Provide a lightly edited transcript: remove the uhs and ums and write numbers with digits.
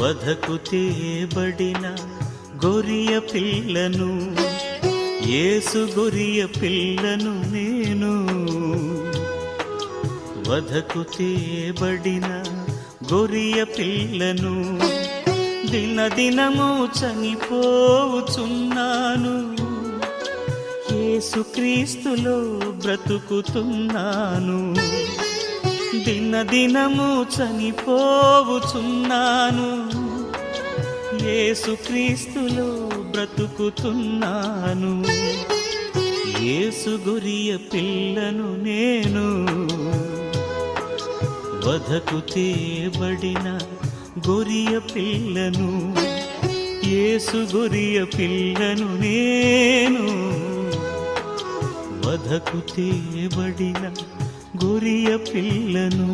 వధకు తేబడిన గొరియ పిల్లను, యేసు గొరియ పిల్లను నేను. వధకు తేబడిన గొరియ పిల్లను, దినదినము చనిపోవుచున్నాను, యేసుక్రీస్తులో బ్రతుకుతున్నాను. దినదినము చనిపోవుచున్నాను, యేసుక్రీస్తులో బ్రతుకుతున్నాను. యేసు గొరియ పిల్లను నేను, వధకు తేబడిన గొరియ పిల్లను, యేసు గొరియ పిల్లను నేను. వధకు తేబడిన గొరియ పిల్లను.